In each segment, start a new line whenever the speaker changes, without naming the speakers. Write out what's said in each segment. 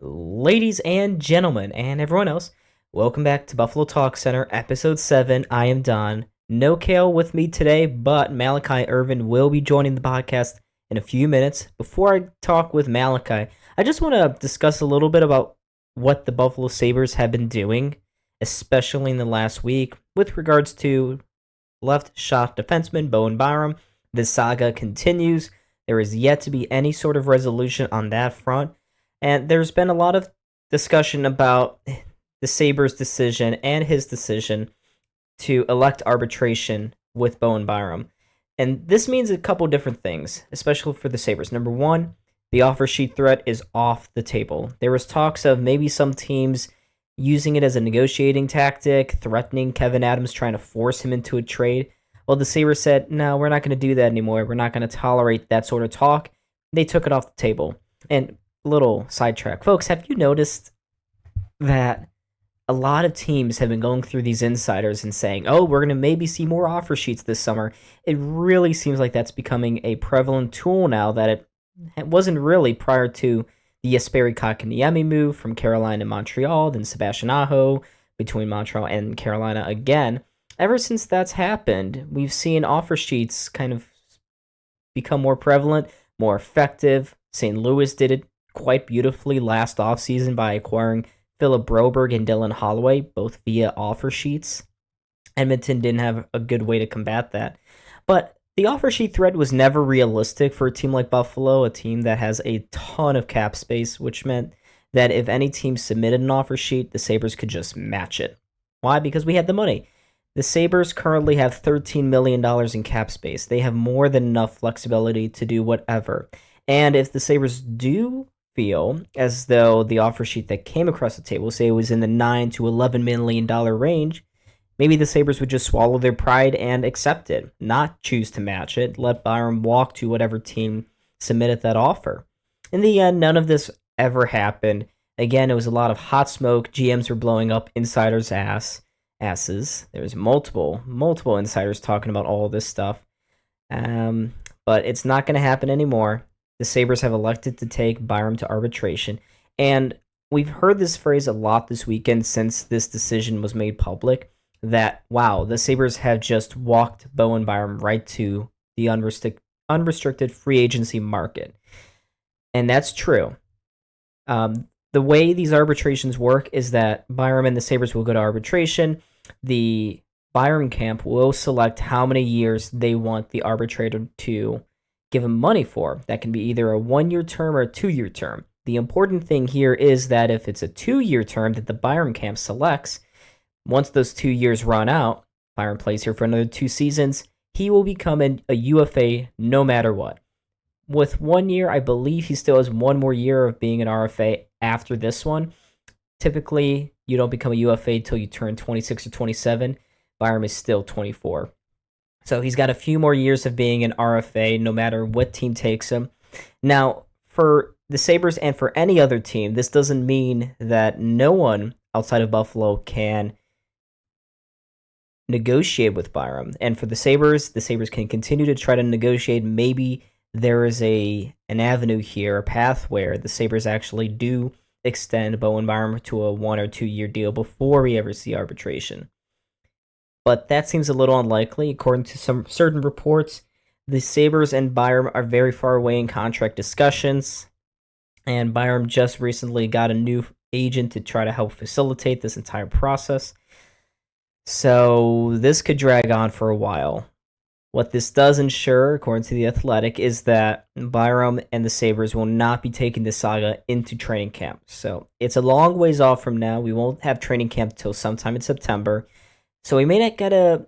Ladies and gentlemen, and everyone else, welcome back to Buffalo TalkCenter, Episode 7. I am Don. No Kale with me today, but Malachi Ervin will be joining the podcast in a few minutes. Before I talk with Malachi, I just want to discuss a little bit about what the Buffalo Sabres have been doing, especially in the last week, with regards to left shot defenseman Bowen Byram. The saga continues. There is yet to be any sort of resolution on that front. And there's been a lot of discussion about the Sabres' decision and his decision to elect arbitration with Bowen Byram. And this means a couple different things, especially for the Sabres. Number one, the offer sheet threat is off the table. There was talks of maybe some teams using it as a negotiating tactic, threatening Kevin Adams, trying to force him into a trade. Well, the Sabres said, no, we're not going to do that anymore. We're not going to tolerate that sort of talk. They took it off the table. And little sidetrack. Folks, have you noticed that a lot of teams have been going through these insiders and saying, oh, we're going to maybe see more offer sheets this summer? It really seems like that's becoming a prevalent tool now that it wasn't really prior to the Jesperi Kotkaniemi move from Carolina to Montreal, then Sebastian Aho between Montreal and Carolina again. Ever since that's happened, we've seen offer sheets kind of become more prevalent, more effective. St. Louis did it quite beautifully last offseason by acquiring Philip Broberg and Dylan Holloway, both via offer sheets. Edmonton didn't have a good way to combat that. But the offer sheet threat was never realistic for a team like Buffalo, a team that has a ton of cap space, which meant that if any team submitted an offer sheet, the Sabres could just match it. Why? Because we had the money. The Sabres currently have $13 million in cap space. They have more than enough flexibility to do whatever. And if the Sabres do feel as though the offer sheet that came across the table, say it was in the $9 to $11 million range, maybe the Sabres would just swallow their pride and accept it, not choose to match it, let Byram walk to whatever team submitted that offer. In the end, none of this ever happened. Again, it was a lot of hot smoke. GMs were blowing up insiders' asses. There was multiple insiders talking about all this stuff. But it's not going to happen anymore. The Sabres have elected to take Byram to arbitration. And we've heard this phrase a lot this weekend since this decision was made public, that, wow, the Sabres have just walked Bowen Byram right to the unrestricted free agency market. And that's true. The way these arbitrations work is that Byram and the Sabres will go to arbitration. The Byram camp will select how many years they want the arbitrator to give him money for. That can be either a 1-year term or a 2-year term. The important thing here is that if it's a 2-year term that the Byram camp selects, once those 2 years run out, Byram plays here for another 2 seasons, he will become a UFA no matter what. With 1 year, I believe he still has 1 more year of being an RFA after this one. Typically, you don't become a UFA until you turn 26 or 27. Byram is still 24. So he's got a few more years of being an RFA no matter what team takes him. Now, for the Sabres and for any other team, this doesn't mean that no one outside of Buffalo can negotiate with Byram. And for the Sabres can continue to try to negotiate. Maybe there is an avenue here, a path where the Sabres actually do extend Bowen Byram to a 1 or 2 year deal before we ever see arbitration. But that seems a little unlikely. According to some certain reports, the Sabres and Byram are very far away in contract discussions, and Byram just recently got a new agent to try to help facilitate this entire process. So this could drag on for a while. What this does ensure, according to The Athletic, is that Byram and the Sabres will not be taking the saga into training camp. So it's a long ways off from now. We won't have training camp until sometime in September. So we may not get a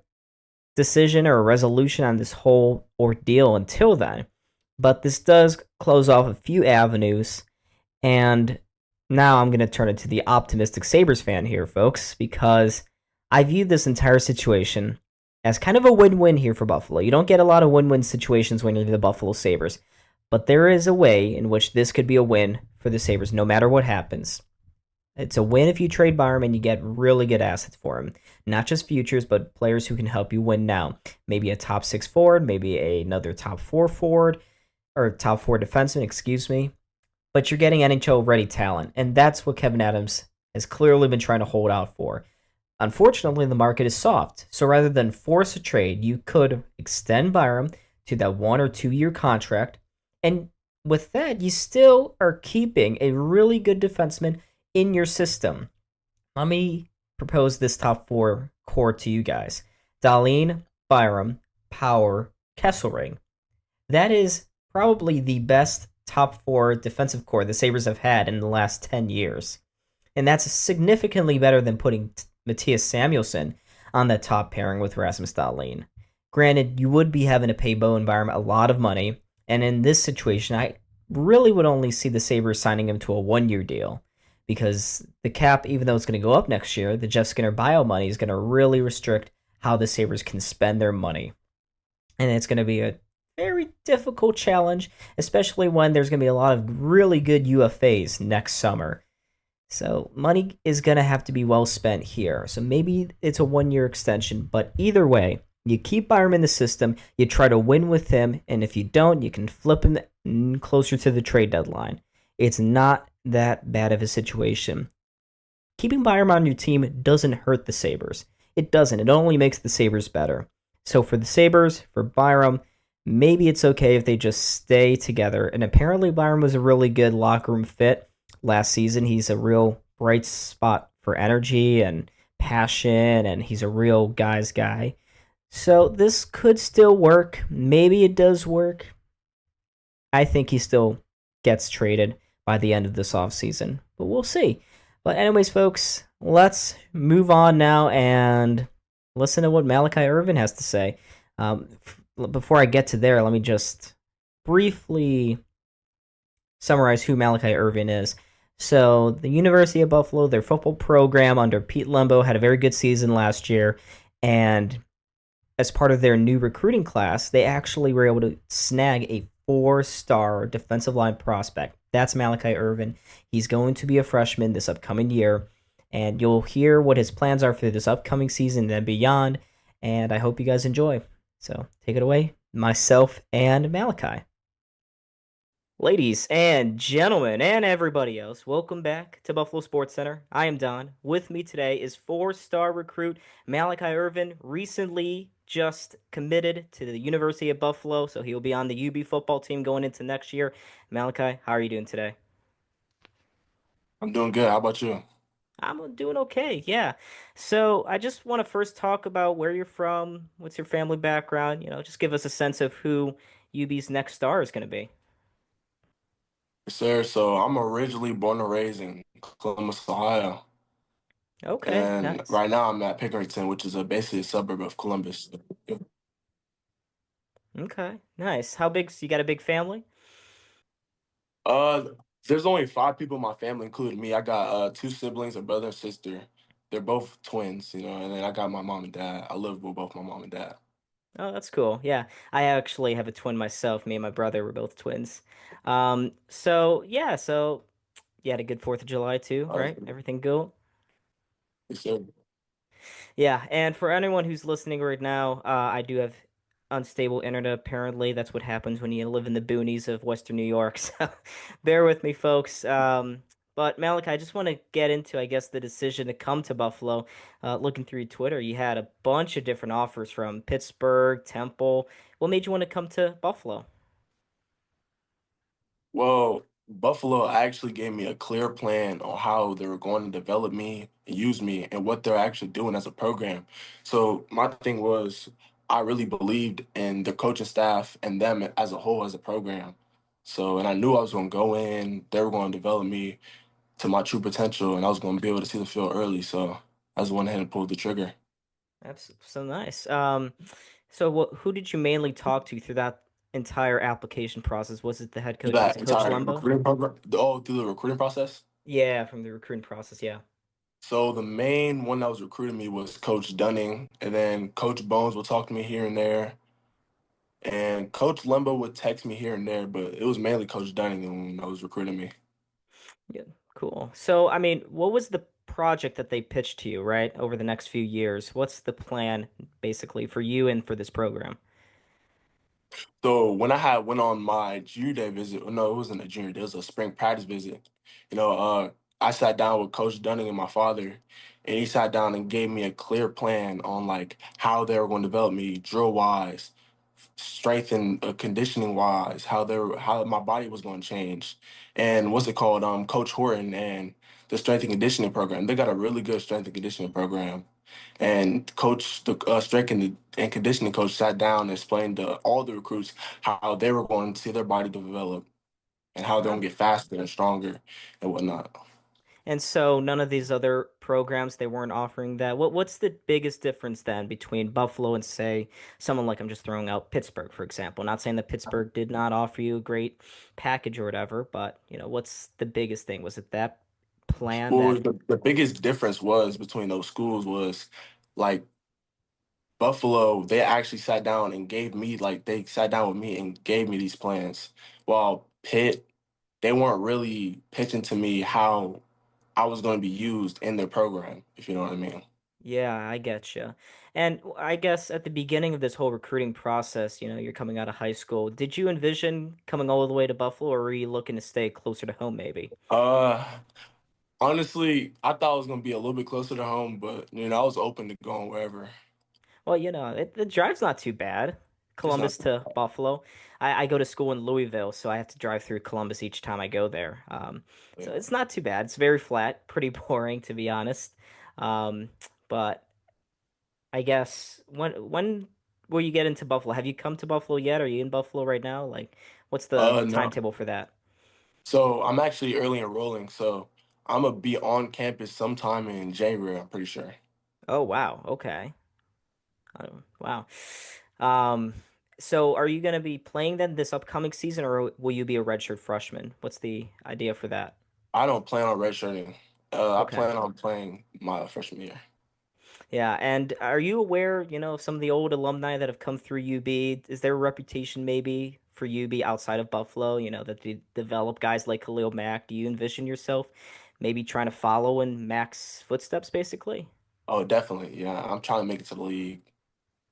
decision or a resolution on this whole ordeal until then. But this does close off a few avenues. And now I'm going to turn it to the optimistic Sabres fan here, folks, because I view this entire situation as kind of a win-win here for Buffalo. You don't get a lot of win-win situations when you're the Buffalo Sabres. But there is a way in which this could be a win for the Sabres no matter what happens. It's a win if you trade Byram and you get really good assets for him. Not just futures, but players who can help you win now. Maybe a top 6 forward, maybe another top 4 forward, or top 4 defenseman, excuse me. but you're getting NHL ready talent, and that's what Kevin Adams has clearly been trying to hold out for. Unfortunately, the market is soft, so rather than force a trade, you could extend Byram to that 1 or 2 year contract, and with that, you still are keeping a really good defenseman in your system. Let me propose this top four core to you guys: Dahlin, Byram, Power, Kesselring. That is probably the best top four defensive core the Sabres have had in the last 10 years. And that's significantly better than putting Matthias Samuelsson on that top pairing with Rasmus Dahlin. Granted, you would be having to pay Bowen Byram a lot of money, and in this situation, I really would only see the Sabres signing him to a 1 year deal because the cap, even though it's going to go up next year, the Jeff Skinner bio money is going to really restrict how the Sabres can spend their money. And it's going to be a very difficult challenge, especially when there's going to be a lot of really good UFAs next summer. So money is going to have to be well spent here. So maybe it's a 1 year extension, but either way, you keep Byram in the system, you try to win with him, and if you don't, you can flip him closer to the trade deadline. It's not that bad of a situation. Keeping Byram on your team doesn't hurt the Sabres. It doesn't. It only makes the Sabres better. So for the Sabres, for Byram, maybe it's okay if they just stay together. And apparently Byram was a really good locker room fit last season. He's a real bright spot for energy and passion, and he's a real guy's guy. So this could still work. Maybe it does work. I think he still gets traded by the end of this offseason, but we'll see. But anyways, folks, let's move on now and listen to what Malachi Ervin has to say. Before I get to there, let me just briefly summarize who Malachi Ervin is. So the University of Buffalo, their football program under Pete Lembo, had a very good season last year, and as part of their new recruiting class, they actually were able to snag a 4-star defensive line prospect. That's Malachi Ervin. He's going to be a freshman this upcoming year, and you'll hear what his plans are for this upcoming season and beyond, and I hope you guys enjoy. So take it away, myself and Malachi. Ladies and gentlemen, and everybody else, welcome back to Buffalo SportsCenter. I am Don. With me today is 4-star recruit Malachi Ervin, recently just committed to the University of Buffalo, so he'll be on the UB football team going into next year. Malachi, how are you doing today?
I'm doing good. How about you?
I'm doing okay, yeah. So I just want to first talk about where you're from, what's your family background, just give us a sense of who UB's next star is going to be.
Yes, sir. So I'm originally born and raised in Columbus, Ohio.
Okay,
And
nice.
right now I'm at Pickerington, which is basically a suburb of Columbus.
Okay, nice. How big, you got a big family?
Uh, there's only 5 people in my family, including me. I got two siblings, a brother and sister. They're both twins, and then I got my mom and dad. I live with both my mom and dad.
Oh, that's cool. Yeah, I actually have a twin myself. Me and my brother were both twins. So yeah, so you had a good 4th of July too,
Uh,
right? Everything good?
yes, sir.
Yeah, and for anyone who's listening right now, I do have unstable internet. Apparently, that's what happens when you live in the boonies of Western New York. So bear with me, folks. But Malik, I just want to get into, I guess, the decision to come to Buffalo. Looking through your Twitter, you had a bunch of different offers from Pittsburgh, Temple. What made you want to come to Buffalo?
Well, Buffalo actually gave me a clear plan on how they were going to develop me and use me and what they're actually doing as a program. So my thing was I really believed in the coaching staff and them as a whole as a program. So and I knew I was going to go in, they were going to develop me to my true potential and I was going to be able to see the field early. So I just went ahead and pulled the trigger.
That's so nice. So who did you mainly talk to through that entire application process? Was it the head coach? Was
That
it Coach
entire
Lembo?
recruiting program, oh, through the recruiting process.
Yeah, from the recruiting process. Yeah.
So the main one that was recruiting me was Coach Dunning, and then Coach Bones would talk to me here and there, and Coach Lembo would text me here and there, but it was mainly Coach Dunning that was recruiting me.
Yeah, cool. So, I mean, what was the project that they pitched to you, right, over the next few years? What's the plan basically for you and for this program?
So when I had went on my junior day visit, no, it wasn't a junior day, it was a spring practice visit. You know, I sat down with Coach Dunning and my father, and he sat down and gave me a clear plan on like how they were going to develop me drill wise, strength and conditioning wise, how my body was going to change, and what's it called? Coach Horton and the strength and conditioning program. They got a really good strength and conditioning program. And coach, the strength and conditioning coach, sat down and explained to all the recruits how they were going to see their body develop and how they're going
Wow.
to get faster and stronger and whatnot.
And so none of these other programs they weren't offering that. What's the biggest difference then between Buffalo and say someone like I'm just throwing out Pittsburgh, for example. Not saying that Pittsburgh did not offer you a great package or whatever, but what's the biggest thing? Was it that plan
Well,
that
the biggest difference was between those schools was like Buffalo, they actually sat down and gave me like they sat down with me and gave me these plans. While Pitt, they weren't really pitching to me how I was going to be used in their program, if you know what I mean.
yeah, I get you. And I guess at the beginning of this whole recruiting process, you're coming out of high school. Did you envision coming all the way to Buffalo, or were you looking to stay closer to home, maybe?
Uh, Honestly, I thought it was going to be a little bit closer to home, but I was open to going wherever.
Well, the drive's not too bad.
It's not.
Columbus to Buffalo. I go to school in Louisville, so I have to drive through Columbus each time I go there. So
Yeah.
it's not too bad. It's very flat, pretty boring to be honest. Um, but I guess when will you get into Buffalo? Have you come to Buffalo yet? Are you in Buffalo right now? Like, what's the
No.
timetable for that?
So I'm actually early enrolling, so I'm gonna be on campus sometime in January. I'm pretty sure.
Oh, wow. Okay. Oh, wow. Um, so are you going to be playing then this upcoming season, or will you be a redshirt freshman? What's the idea for that?
I don't plan on redshirting. I
Okay.
plan on playing my freshman year.
Yeah, and are you aware, of some of the old alumni that have come through UB? Is there a reputation maybe for UB outside of Buffalo, that they develop guys like Khalil Mack? Do you envision yourself maybe trying to follow in Mack's footsteps, basically?
Oh, definitely. Yeah, I'm trying to make it to the league. You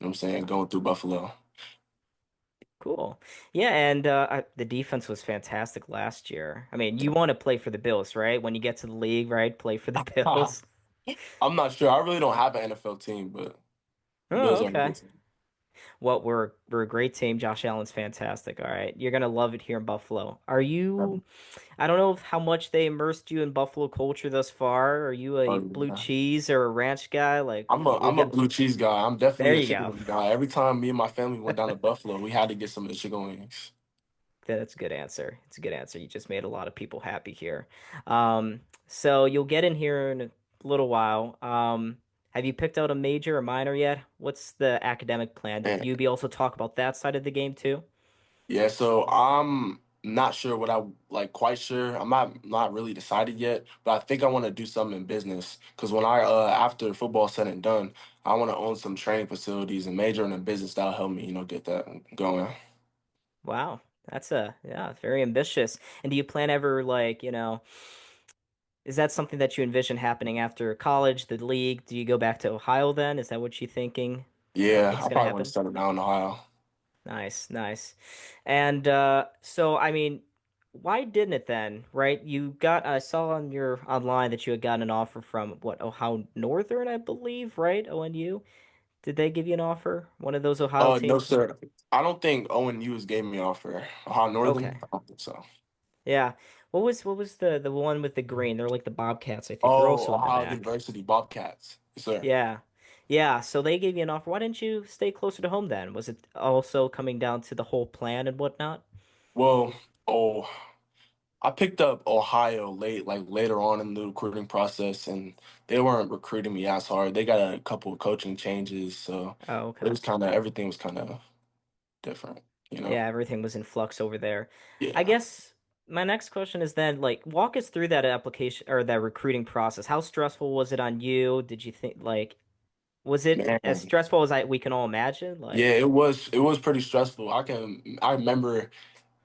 know what I'm saying?
Yeah.
Going through Buffalo.
Cool. Yeah, and the defense was fantastic last year. I mean, you want to play for the Bills, right? When you get to the league, right? Play for the Bills.
I'm not sure. I really don't have an NFL team, but the
Oh,
Bills are a
okay.
good team.
Well, we're a great team. Josh Allen's fantastic. All right, you're gonna love it here in Buffalo. Are you? I don't know how much they immersed you in Buffalo culture thus far. Are you a blue
Yeah.
cheese or a ranch guy? Like, you'll
I'm a
get.
blue cheese guy. I'm
There
definitely a
you
chicken
go.
wing guy. Every time me and my family went down to Buffalo, we had to get some of the chicken wings.
That's a good answer. It's a good answer. You just made a lot of people happy here. So you'll get in here in a little while. Have you picked out a major or minor yet? What's the academic plan? Did
And
you be also talk about that side of the game too?
yeah, so I'm not sure what I like. Quite sure. I'm not really decided yet, but I think I want to do something in business because when I after football's said and done, I want to own some training facilities and major in a business that'll help me, get that going.
Wow, yeah, very ambitious. And do you plan ever like, is that something that you envision happening after college, the league? Do you go back to Ohio then? Is that what you're thinking?
Yeah,
What's
I
gonna
probably want to
happen?
settle down in Ohio.
Nice, nice. And so I mean, why didn't it then, right? I saw on your online that you had gotten an offer from what, Ohio Northern, I believe, right? ONU. Did they give you an offer? One of those Ohio
No,
teams?
sir. I don't think Owen Hughes gave me an offer. Ohio Northern?
Okay.
I don't think so.
Yeah. What was the one with the green? They're like the Bobcats, I think. They're
Oh,
also in the
Ohio
MAC.
University Bobcats. Yes, sir.
Yeah. Yeah, so they gave you an offer. Why didn't you stay closer to home then? Was it also coming down to the whole plan and whatnot?
Well, oh, I picked up Ohio like later on in the recruiting process, and they weren't recruiting me as hard. They got a couple of coaching changes, so
Oh,
it
okay.
was kind of everything was kind of different, you know.
Yeah, everything was in flux over there. I
Yeah,
guess my next question is then, like, walk us through that application or that recruiting process. How stressful was it on you? Did you think like was it as
man.
stressful as we can all imagine?
Yeah,
Like,
it was pretty stressful. I remember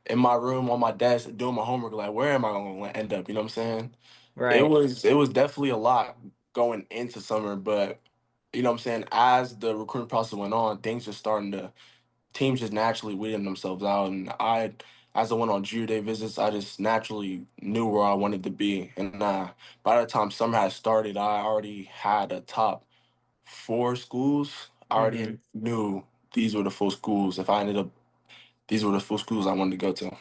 in my room on my desk doing my homework, like where am I going to end up? You know what I'm saying?
right.
It was definitely a lot going into summer, but you know what I'm saying, as the recruiting process went on, things just starting to teams just naturally weeding themselves out. And as I went on junior day visits, I just naturally knew where I wanted to be. And by the time summer had started, I already had a top four schools. I already
Mm-hmm.
knew these were the full schools. If I ended up, these were the full schools I wanted to go to.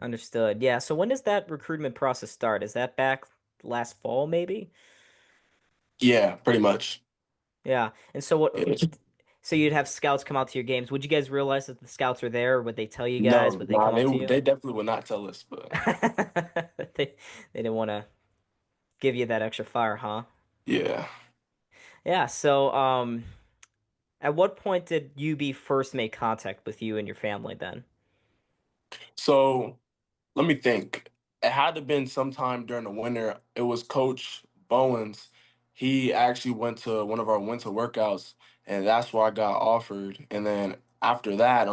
Understood. Yeah. So when does that recruitment process start? Is that back last fall, maybe?
Yeah, pretty much.
Yeah. And so what?
Yeah.
So you'd have scouts come out to your games. Would you guys realize that the scouts are there? Or would they tell you guys?
No,
Would they
nah,
come
they
up to you?
they definitely would not tell us, but
They didn't want to give you that extra fire, huh?
yeah.
Yeah. So at what point did UB first make contact with you and your family then?
So let me think. It had to have been sometime during the winter. It was Coach Bowen's. He actually went to one of our winter workouts, and that's where I got offered. And then after that,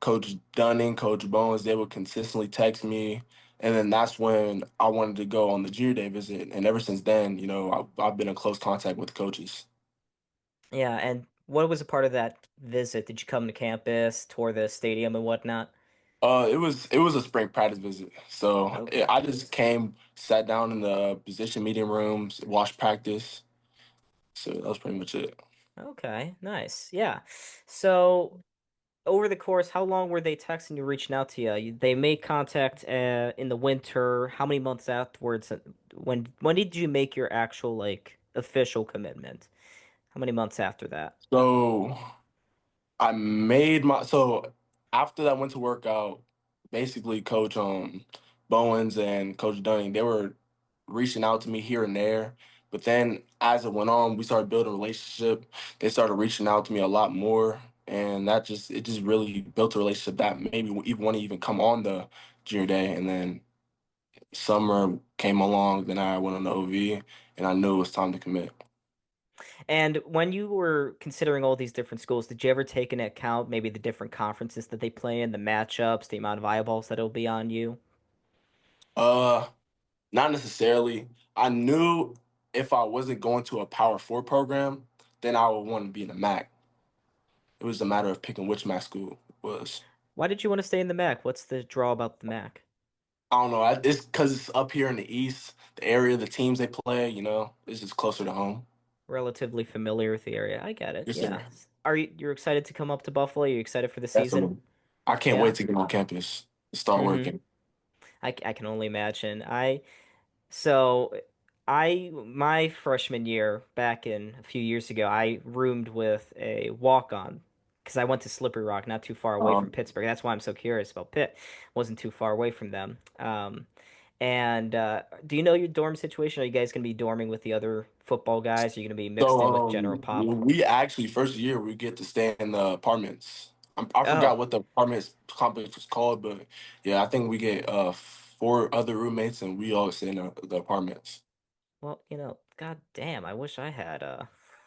Coach Dunning, Coach Bowens, they would consistently text me. And then that's when I wanted to go on the junior day visit. And ever since then, I've been in close contact with coaches.
Yeah. And what was a part of that visit? Did you come to campus, tour the stadium and whatnot?
It was a spring practice visit. So
Okay.
I just came, sat down in the position meeting rooms, watched practice. So that was pretty much it.
Okay. Nice. Yeah. So over the course, how long were they texting you, reaching out to you? They made contact in the winter. How many months afterwards? When did you make your actual like official commitment? How many months after that?
So so after that went to workout, basically Coach Bowens and Coach Dunning, they were reaching out to me here and there. But then as it went on, we started building a relationship. They started reaching out to me a lot more. And it just really built a relationship that made me even want to even come on the junior day. And then summer came along, then I went on the OV and I knew it was time to commit.
And when you were considering all these different schools, did you ever take into account maybe the different conferences that they play in, the matchups, the amount of eyeballs that'll be on you?
Uh Not necessarily. I knew if I wasn't going to a Power Four program, then I would want to be in the MAC. It was a matter of picking which MAC school it was.
Why did you want to stay in the MAC? What's the draw about the MAC?
I don't know. It's because it's up here in the East, the area, the teams they play. It's just closer to home.
Relatively familiar with the area. I get it.
Yes, sir.
Yeah. Are you're excited to come up to Buffalo? Are you excited for the season?
Definitely. I can't wait
Yeah.
to get on campus and start
Mm-hmm.
working.
I can only imagine. So my freshman year back in a few years ago, I roomed with a walk-on because I went to Slippery Rock, not too far away from
Um,
Pittsburgh. That's why I'm so curious about Pitt. Wasn't too far away from them. And do you know your dorm situation? Are you guys gonna be dorming with the other football guys? Are you gonna be mixed
so
in with General Pop?
we actually first year we get to stay in the apartments. I forgot
Oh,
what the apartments complex was called, but yeah, I think we get four other roommates and we all stay in the apartments.
well, god damn, I wish I had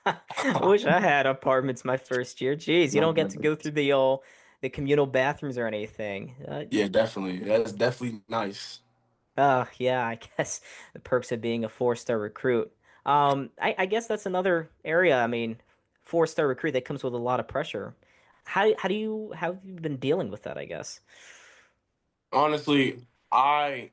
I wish I had apartments my first year. Jeez, you don't get to go through the communal bathrooms or anything.
Yeah, definitely. That's definitely nice.
Yeah, I guess the perks of being a four-star recruit. I guess that's another area. I mean, four-star recruit that comes with a lot of pressure. How have you been dealing with that, I guess?
Honestly, I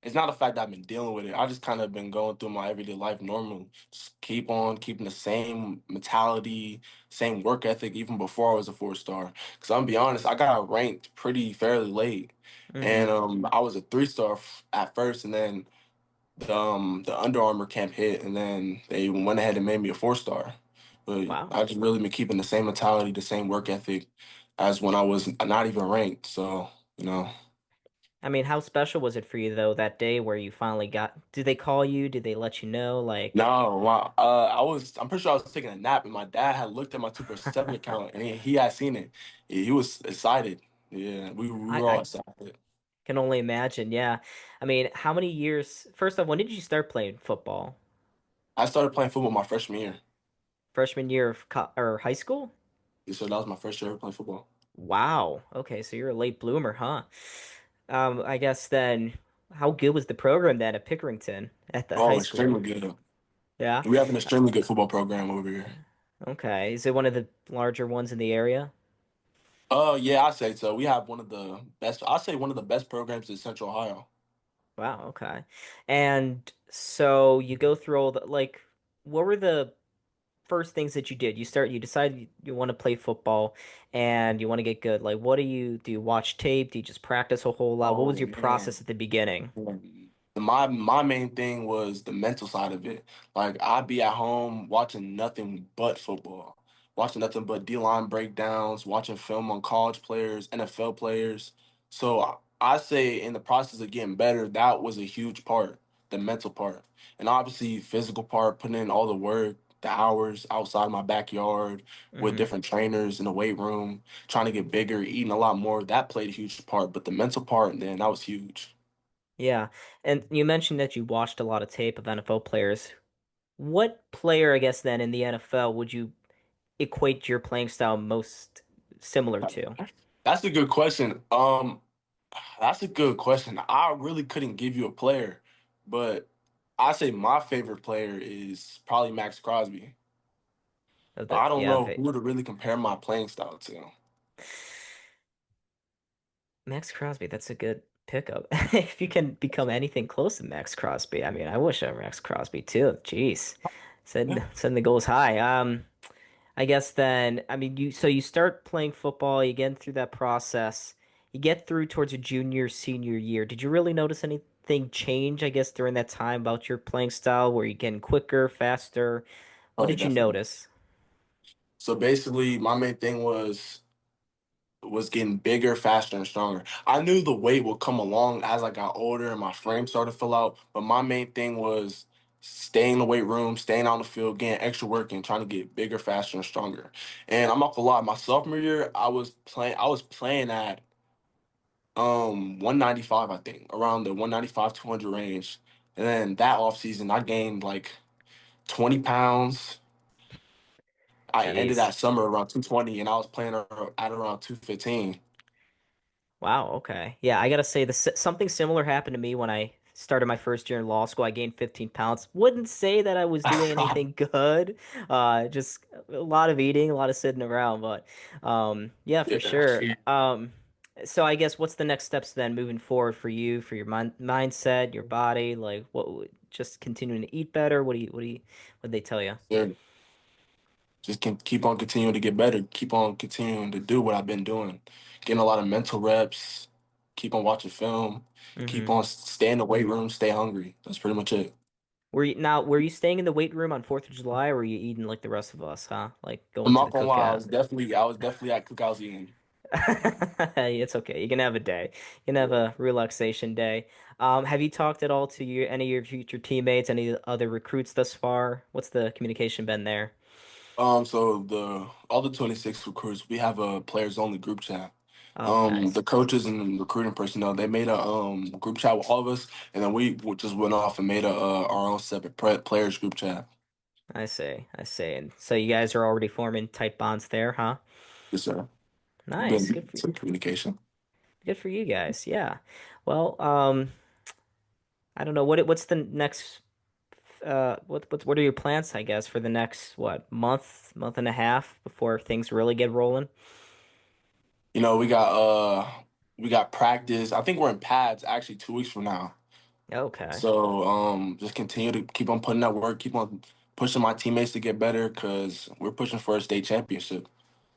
it's not a fact that I've been dealing with it. I just kind of been going through my everyday life normal. Just keep on keeping the same mentality, same work ethic, even before I was a four-star. Because I'm gonna be honest, I got ranked pretty fairly late, and
Mm-hmm.
I was a three-star at first, and then the Under Armour camp hit, and then they went ahead and made me a four-star. But
Wow.
I just really been keeping the same mentality, the same work ethic as when I was not even ranked. So you know.
I mean, how special was it for you though that day where you finally got? Did they call you? Did they let you know? Like,
No, I'm pretty sure I was taking a nap, and my dad had looked at my 247 account, and he had seen it. He was excited. Yeah, we were all
I
excited.
can only imagine. Yeah. I mean, how many years? First off, when did you start playing football?
I started playing football my freshman year.
Freshman year of or high school?
So that was my first year ever playing football.
Wow. Okay, so you're a late bloomer, huh? I guess then, how good was the program then at Pickerington at the high
Oh,
school?
extremely good.
Yeah.
We have an extremely good football program over here.
Okay. Is it one of the larger ones in the area?
Yeah, I say so. We have one of the best. I say one of the best programs in Central Ohio.
Wow, okay. And so you go through all the like what were the first things that you did? You decide you want to play football and you want to get good. Like what do you watch tape? Do you just practice a whole lot? What was
Oh
your process
man.
at the beginning?
My main thing was the mental side of it. Like I'd be at home watching nothing but football, watching nothing but D-line breakdowns, watching film on college players, NFL players. So I say in the process of getting better, that was a huge part, the mental part, and obviously physical part, putting in all the work, the hours outside my backyard with
Hmm.
different trainers in the weight room, trying to get bigger, eating a lot more. That played a huge part, but the mental part, then that was huge.
Yeah. And you mentioned that you watched a lot of tape of NFL players. What player, I guess, then in the NFL would you equate your playing style most similar to?
That's a good question. That's a good question. I really couldn't give you a player, but I say my favorite player is probably Max Crosby. I don't
Yeah,
know who to really compare my playing style to.
Max Crosby, that's a good pickup. If you can become anything close to Max Crosby, I mean, I wish I were Max Crosby too. Jeez,
Yeah.
setting the goals high. I guess then, I mean, you start playing football, you get through that process, you get through towards your junior, senior year. Did you really notice anything change, I guess, during that time about your playing style? Were you getting quicker, faster? What
Oh, yeah,
did you
definitely.
notice?
So basically, my main thing was getting bigger, faster, and stronger. I knew the weight would come along as I got older and my frame started to fill out, but my main thing was staying in the weight room, staying on the field, getting extra work, and trying to get bigger, faster, and stronger. And I'm not gonna lie, my sophomore year, I was playing at 195, I think, around the 195 200 range. And then that off season, I gained like 20 pounds. I ended
Jeez.
that summer around 220, and I was playing at around 215.
Wow, okay. Yeah, I gotta say something similar happened to me when I started my first year in law school. I gained 15 pounds. Wouldn't say that I was doing anything good. Just a lot of eating, a lot of sitting around, but yeah, for
Yeah.
sure. So I guess what's the next steps then moving forward for you, for your mindset, your body? Like just continuing to eat better? What they tell you?
Yeah. Just can keep on continuing to get better. Keep on continuing to do what I've been doing. Getting a lot of mental reps. Keep on watching film. Keep
Mm-hmm.
on stay in the weight room. Stay hungry. That's pretty much it.
Were you staying in the weight room on 4th of July or were you eating like the rest of us, huh? Like
I'm
going to
not
the
gonna lie.
cookout?
I was definitely at cookouts eating.
It's okay. You can have a day. You can have
Yeah.
a relaxation day. Have you talked at all to any of your future teammates, any other recruits thus far? What's the communication been there?
So the all the 26 recruits, we have a players only group chat.
Okay,
The coaches and recruiting personnel, they made a group chat with all of us, and then we just went off and made a our own separate players group chat.
I see. I see. And so you guys are already forming tight bonds there, huh?
Yes, sir.
Nice.
Been some communication.
Good for you guys. Yeah. Well, I don't know what's the next what are your plans, I guess, for the next month and a half before things really get rolling?
You know, we got practice. I think we're in pads actually 2 weeks from now.
Okay.
So just continue to keep on putting that work, keep on pushing my teammates to get better because we're pushing for a state championship.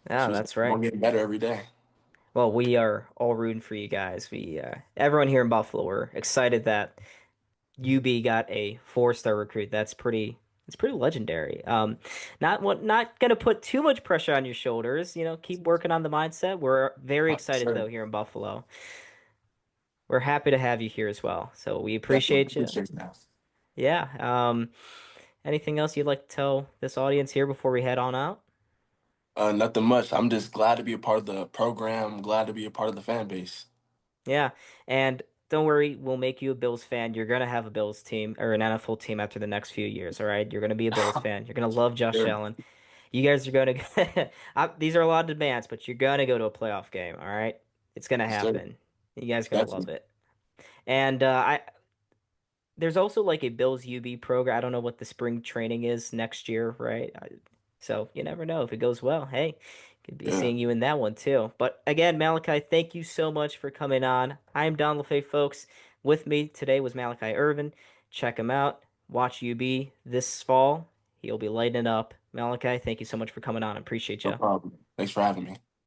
Yeah,
So just
that's
keep on
right.
getting better every day.
Well, we are all rooting for you guys. We everyone here in Buffalo, we're excited that UB got a four-star recruit. It's pretty legendary. Not gonna put too much pressure on your shoulders. You know, keep working on the mindset. We're very excited
Sure.
though here in Buffalo. We're happy to have you here as well. So we
Definitely
appreciate you.
appreciate that.
Yeah. Anything else you'd like to tell this audience here before we head on out?
Nothing much. I'm just glad to be a part of the program. Glad to be a part of the fan base.
Yeah, and don't worry, we'll make you a Bills fan. You're gonna have a Bills team or an NFL team after the next few years, all right? You're gonna be a Bills fan. You're gonna love Josh
Sure.
Allen. You guys are gonna these are a lot of demands, but you're gonna go to a playoff game, all right? It's gonna
Yes, sir.
happen. You guys are gonna love
Definitely.
it. And I there's also like a Bills UB program. I don't know what the spring training is next year, right? So you never know if it goes well. Hey, could be
Yeah,
seeing you in that one too. But again, Malachi, thank you so much for coming on. I'm Don LaFay, folks. With me today was Malachi Ervin. Check him out. Watch UB this fall. He'll be lighting up. Malachi, thank you so much for coming on. I appreciate
no
you.
problem. Thanks for having me.